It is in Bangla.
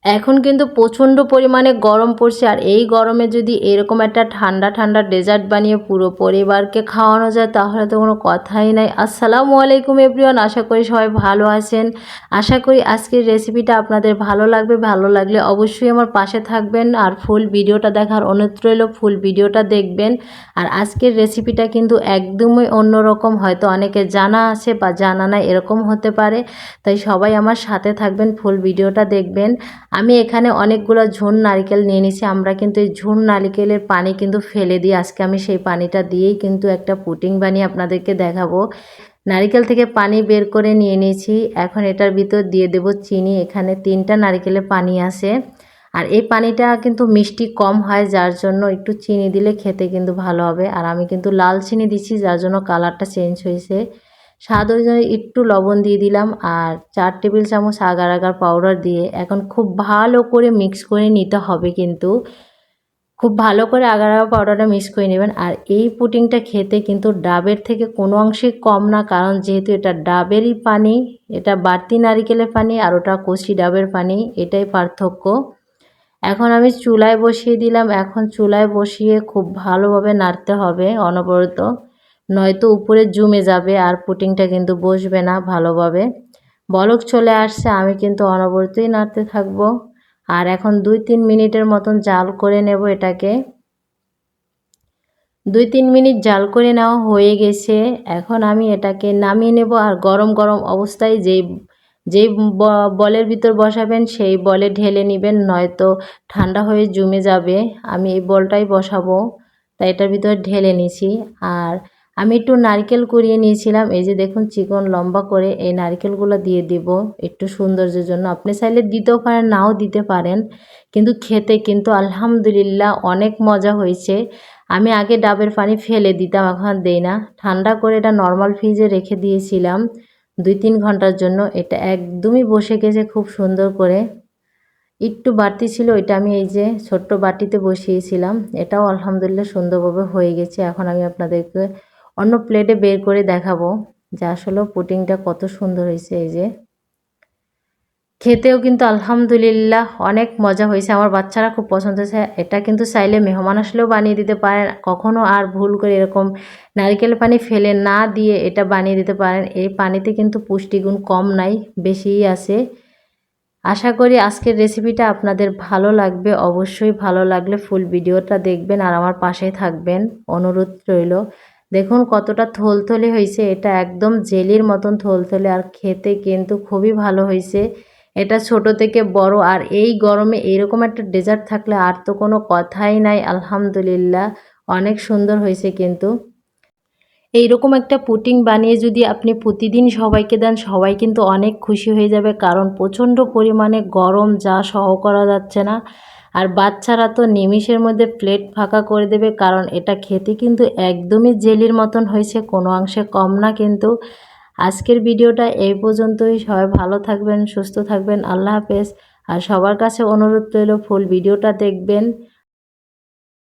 এখন কিন্তু প্রচণ্ড পরিমাণে গরম পড়ছে, আর এই গরমে যদি এরকম একটা ঠান্ডা ঠান্ডা ডেজার্ট বানিয়ে পুরো পরিবারকে খাওয়ানো যায় তাহলে তো কোনো কথাই নাই। আসসালামু আলাইকুম এভরিওয়ান, আশা করি সবাই ভালো আছেন। আশা করি আজকের রেসিপিটা আপনাদের ভালো লাগবে। ভালো লাগলে অবশ্যই আমার পাশে থাকবেন আর ফুল ভিডিওটা দেখার অনুরোধ রইল, ফুল ভিডিওটা দেখবেন। আর আজকের রেসিপিটা কিন্তু একদমই অন্যরকম, হয়তো অনেকে জানা আছে বা জানা নাই এরকম হতে পারে, তাই সবাই আমার সাথে থাকবেন, ফুল ভিডিওটা দেখবেন। আমি এখানে অনেকগুলো ঝুন নারকেল নিয়ে নিয়েছি। আমরা কিন্তু এই ঝুন নারকেলের পানি কিন্তু ফেলে দিই, আজকে আমি সেই পানিটা দিয়েই কিন্তু একটা পুডিং বানিয়ে আপনাদেরকে দেখাবো। নারকেল থেকে পানি বের করে নিয়ে নিয়েছি, এখন এটার ভিতর দিয়ে দেব চিনি। এখানে 3টা নারকেলের পানি আছে, আর এই পানিটা কিন্তু মিষ্টি কম হয়, যার জন্য একটু চিনি দিলে খেতে কিন্তু ভালো হবে। আর আমি কিন্তু লাল চিনি দিচ্ছি, যার জন্য কালারটা চেঞ্জ হয়েছে। স্বাদ অনুযায়ী একটু লবণ দিয়ে দিলাম, আর 4 টেবিল চামচ আগার আগার পাউডার দিয়ে এখন খুব ভালো করে মিক্স করে নিতে হবে। কিন্তু খুব ভালো করে আগার আগার পাউডারটা মিক্স করে নেবেন। আর এই পুডিংটা খেতে কিন্তু ডাবের থেকে কোনো অংশে কম না, কারণ যেহেতু এটা ডাবেরই পানি, এটা বাড়তি নারিকেলের পানি আর ওটা কচি ডাবের পানি, এটাই পার্থক্য। এখন আমি চুলায় বসিয়ে দিলাম। এখন চুলায় বসিয়ে খুব ভালোভাবে নাড়তে হবে অনবরত, নয়তো উপরে জমে যাবে আর পুডিংটা কিন্তু বসবে না ভালোভাবে। বলক চলে আসছে, আমি কিন্তু অনবরতই নাড়তে থাকবো। আর এখন 2-3 মিনিটের মতন জাল করে নেব এটাকে। 2-3 মিনিট জাল করে নেওয়া হয়ে গেছে। এখন আমি এটাকে নামিয়ে নেব। আর গরম গরম অবস্থায় যেই বলের ভিতর বসাবেন সেই বলে ঢেলে নেবেন, নয়তো ঠান্ডা হয়ে জমে যাবে। আমি এই বলটাই বসাবো, তাই এটার ভিতর ঢেলে নিছি। আর আমি একটু নারকেল কুড়িয়ে নিয়েছিলাম, এই যে দেখুন চিকন লম্বা করে, এই নারকেলগুলো দিয়ে দিব একটু সৌন্দর্যের জন্য। আপনি চাইলে দিতেও পারেন, নাও দিতে পারেন, কিন্তু খেতে কিন্তু আলহামদুলিল্লাহ অনেক মজা হয়েছে। আমি আগে ডাবের পানি ফেলে দিতাম, এখন দেই না। ঠান্ডা করে এটা নর্মাল ফ্রিজে রেখে দিয়েছিলাম 2-3 ঘন্টার জন্য। এটা একদমই বসে গেছে খুব সুন্দর করে। একটু বাড়তি ছিল, এটা আমি এই যে ছোট্ট বাটিতে বসিয়েছিলাম, এটাও আলহামদুলিল্লাহ সুন্দরভাবে হয়ে গেছে। এখন আমি আপনাদেরকে অন্য প্লেটে বের করে দেখাবো যে আসলে পুডিংটা কত সুন্দর হয়েছে। এই যে খেতেও কিন্তু আলহামদুলিল্লাহ অনেক মজা হয়েছে, আমার বাচ্চারা খুব পছন্দ হয়েছে। এটা কিন্তু চাইলে মেহমান আসলেও বানিয়ে দিতে পারেন, কখনো আর ভুল করে এরকম নারকেল পানি ফেলে না দিয়ে এটা বানিয়ে দিতে পারেন। এই পানিতে কিন্তু পুষ্টিগুণ কম নাই, বেশিই আছে। আশা করি আজকের রেসিপিটা আপনাদের ভালো লাগবে। অবশ্যই ভালো লাগলে ফুল ভিডিওটা দেখবেন আর আমার পাশেই থাকবেন, অনুরোধ রইল। দেখুন কতটা থলথলে হয়েছে, এটা একদম জেলির মতন থলথলে, আর খেতে কিন্তু খুবই ভালো হয়েছে। এটা ছোট থেকে বড়, আর এই গরমে এইরকম একটা ডেজার্ট থাকলে আর তো কোনো কথাই নাই। আলহামদুলিল্লাহ অনেক সুন্দর হয়েছে। কিন্তু এইরকম একটা পুডিং বানিয়ে যদি আপনি প্রতিদিন সবাইকে দেন, সবাই কিন্তু অনেক খুশি হয়ে যাবে, কারণ প্রচণ্ড পরিমাণে গরম, যা সহ করা যাচ্ছে না। আর বাচ্চারা তো নিমিষের মধ্যে প্লেট ফাঁকা করে দেবে, কারণ এটা খেতে কিন্তু একদমই জেলির মতন হয়েছে, কোনো অংশে কম না। কিন্তু আজকের ভিডিওটা এই পর্যন্তই। সবাই ভালো থাকবেন, সুস্থ থাকবেন, আল্লাহ হাফেজ। আর সবার কাছে অনুরোধ রইল ফুল ভিডিওটা দেখবেন।